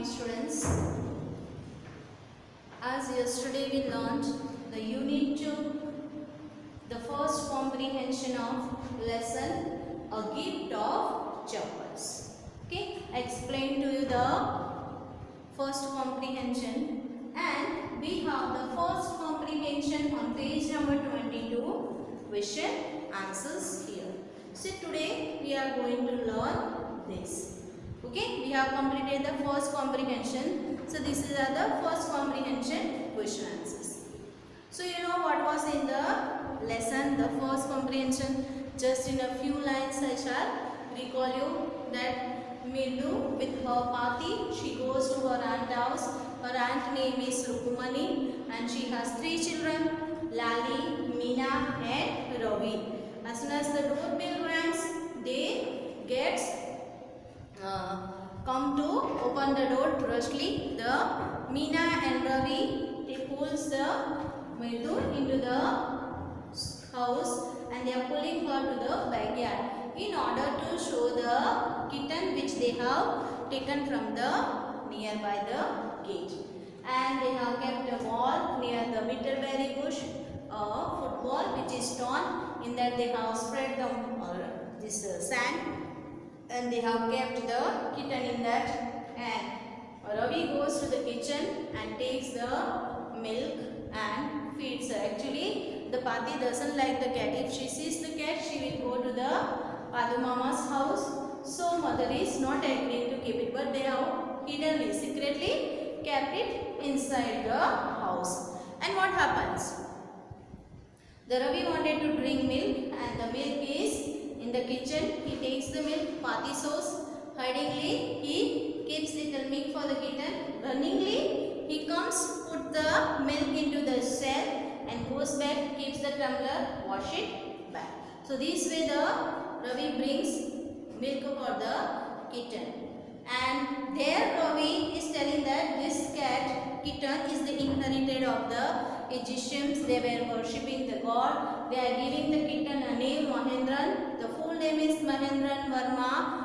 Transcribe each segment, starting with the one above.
morning, students. As yesterday we learned the unit 2, the first comprehension of lesson, a gift of chocolates. Okay, I explained to you the first comprehension, and we have the first comprehension on page number 22, question answers here. So today we are going to learn this. Okay, we have completed the first comprehension. So this is the first comprehension question answers. So you know what was in the lesson, the first comprehension. Just in a few lines I shall recall you that Mirdu with her Pati, she goes to her aunt house. Her aunt name is Rukumani and she has 3 children, Lali, Meena and Ravi. As soon as the doorbell rings, they get come to open the door rushly. The Meena and Ravi, they pulls the Mirdu into the house and they are pulling her to the backyard in order to show the kitten which they have taken from the nearby the gate. And they have kept a ball near the bitternberry bush, a football which is torn. In that they have spread this sand and they have kept the kitten in that. And Ravi goes to the kitchen and takes the milk and feeds her. Actually, the Pati doesn't like the cat. If she sees the cat, she will go to the Padu Mama's house. So mother is not agreeing to keep it, but they have hiddenly, secretly kept it inside the house. And what happens? The Ravi wanted to drink milk and the milk is in the kitchen. He takes the milk, Pati sauce. Hurriedly, he keeps little milk for the kitten. Runningly, he comes, put the milk into the shell and goes back, keeps the tumbler, wash it back. So this way the Ravi brings milk for the kitten. And there Ravi is telling that this kitten is the inherited of the Egyptians. They were worshipping the god. They are giving the kitten a name, Mahendran. The full name is Mahendran Verma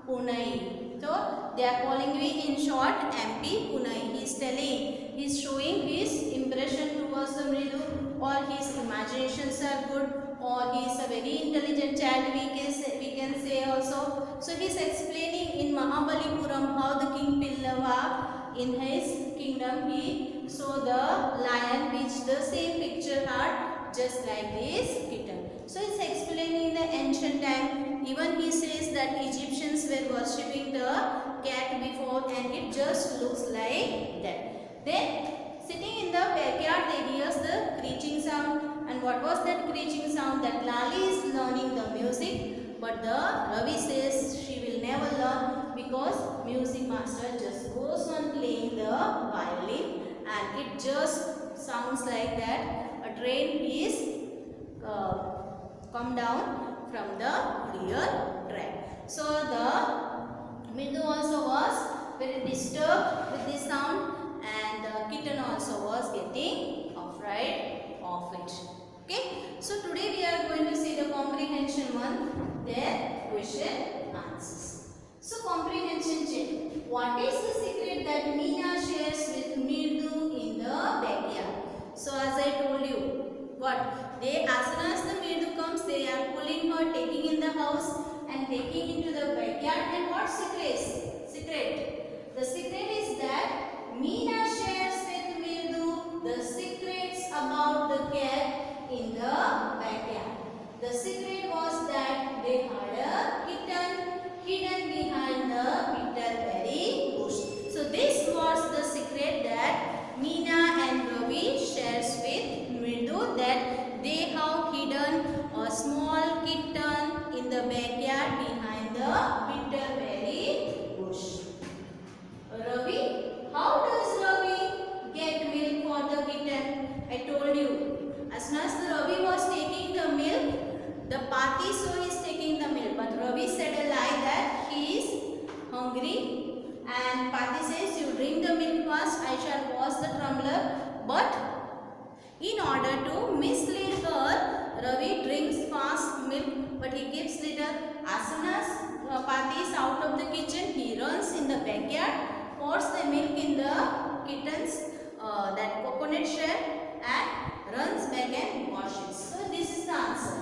Punai. So they are calling me in short MP Punai. He is telling, he is showing his impression towards the Mridu, or his imaginations are good, or he is a very intelligent child, we can say also. So he is explaining in Mahabalipuram how the King Pillava in his kingdom he saw the lion which the same picture had just like this kitten. So he is explaining in the ancient time. Even he says that Egyptians were worshipping the cat before and it just looks like that. Then sitting in the backyard they hears the screeching sound. And what was that screeching sound? That Lali is learning the music, but the Ravi says she will never learn because music master just goes on playing the violin and it just sounds like that a train is come down from the real track. So the Mirdu also was very disturbed with this sound and the kitten also was getting afraid of it. Okay, so today we are going to see the comprehension one, their question answers. So comprehension check. What is the secret that Meena shares with Mirdu in the backyard? So as I told you, what? They, as soon as the Mirdu comes, they are pulling her, taking in the house and taking into the backyard. And what secret? The secret is that Meena shares with Mirdu the secrets about the cat in the backyard. The secret was that they had a kitten hidden behind the bitternberry bush. So this was the secret that Meena and Ravi shares with Mirdu, that they have hidden a small kitten in the backyard behind the bitternberry bush. Ravi, how does Ravi get milk for the kitten? I told you. As soon as the Ravi was taking the milk, the Pati so is taking the milk. But Ravi said a lie that he is hungry. And Pati says, you drink the milk first, I shall wash the tumbler. But in order to mislead her, Ravi drinks fast milk, but he keeps little. As soon as Pati is out of the kitchen, he runs in the backyard pours the milk in the kitten's that coconut shell and runs back and washes. So this is the answer.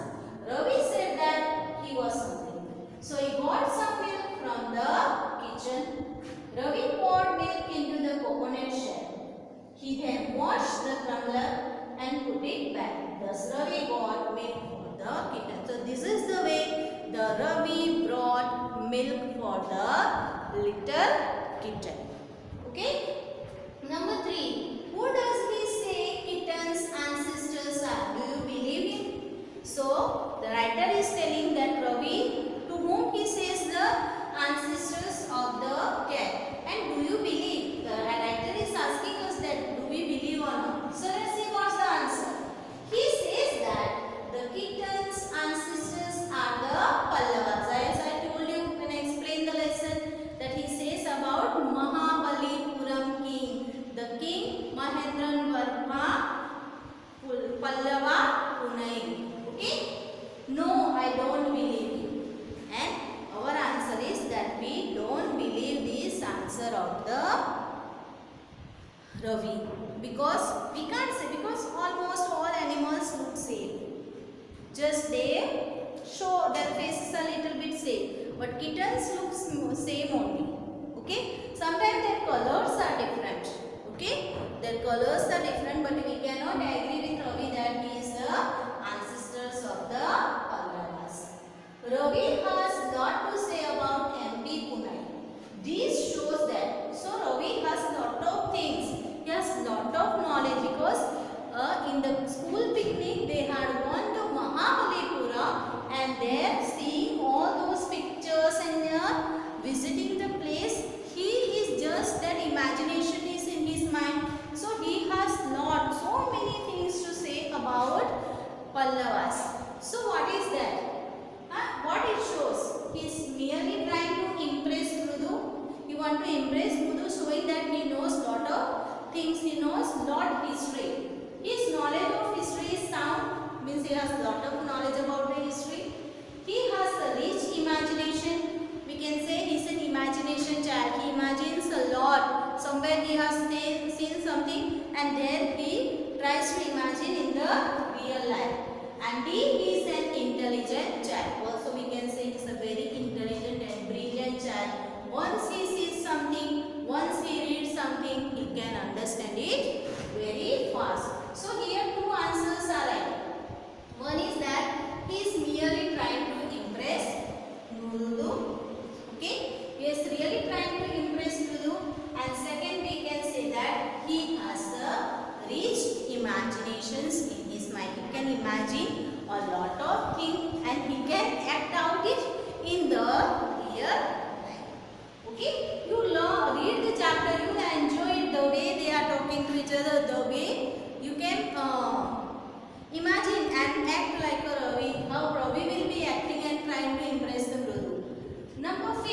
Ravi said that he was hungry. So he got some milk from the kitchen. Ravi poured milk into the coconut shell. He then washed the tumbler and put it back. Thus Ravi got milk for the kitten. So this is the way the Ravi brought milk for the little kitten. Okay. Number 3. Who does he say kitten's ancestors are? Do you believe him? So the writer is telling that Ravi, to whom he says the ancestors of the cat. And do you believe? The writer is asking us that do we believe or not? So let's see what's the answer. He says that the kitten's ancestors are the Pallavas. As I told you when I explained the lesson, that he says about Mahabalipuram king. The king Mahendranvarma Pallava Punai. Okay? No, I don't believe you. And our answer is that we don't believe this answer of the Ravi. Because we can't say, because almost all animals look same. Just they show their faces a little bit same. But kittens look same only. Okay? Sometimes their colors are different. Okay? Their colors are different, but we cannot agree with Ravi that he is the ancestors of the Pallavas. Ravi has lot to say about MP Punai. This shows that, so Ravi has lot of things. He has lot of knowledge because in the school picnic they had gone to Mahabalipura and there seeing all those pictures and visiting the place, he is just that imagination is in his mind. So he has so many things to say about Pallavas. So what is that? What it shows? He is merely trying to impress Mrudu. He wants to impress Mrudu, showing that he knows lot of things. He knows lot history. His knowledge of history is sound, means he has lot of knowledge about the history. He has a rich imagination. We can say he is an imagination child. He imagines a lot. Somewhere he has seen something and then he tries to imagine in the real life. And he is an intelligent child. Also we can say he is a very intelligent and brilliant child. Once he sees something, once he reads something, he can understand it very fast. So here two answers are right. One is that he is merely trying to impress Mrudu. Okay, he is really trying to impress Mrudu. And second, we can say that he has a rich imaginations in his mind. He can imagine a lot of things and he can act out it in the real life. Okay, you read the chapter, you will enjoy it the way they are talking to each other, the way you can imagine and act like a Ravi, how Ravi will be acting and trying to impress the Mrudu. Number 5,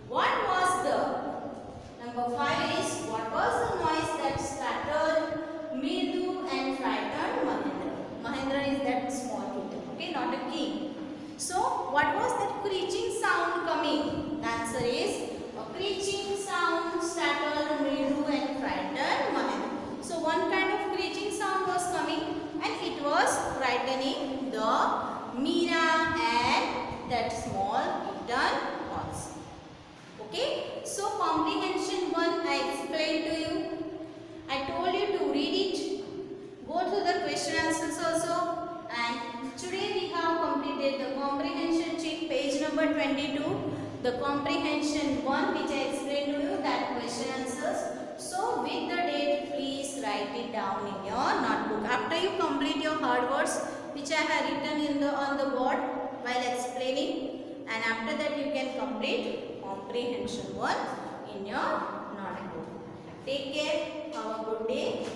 what was the, number 5 is, what was the noise that startled Mridu and frightened Mahendra? Mahendra is that small kitten, okay, not a king. So, what was that screeching sound coming? The answer is, a screeching sound startled Mridu and frightened Mahendra. So, one kind of screeching sound was coming and it was frightening the Meera and that small kitten also. Okay, so comprehension 1 I explained to you. I told you to read it, go through the question answers also, and today we have completed the comprehension sheet, page number 22, the comprehension 1 which I explained to you, that question answers. So with the date, please write it down in your notebook. After you complete your hard words which I have written on the board while explaining, and after that you can complete comprehension 1 in your notebook. Take care. Have a good day.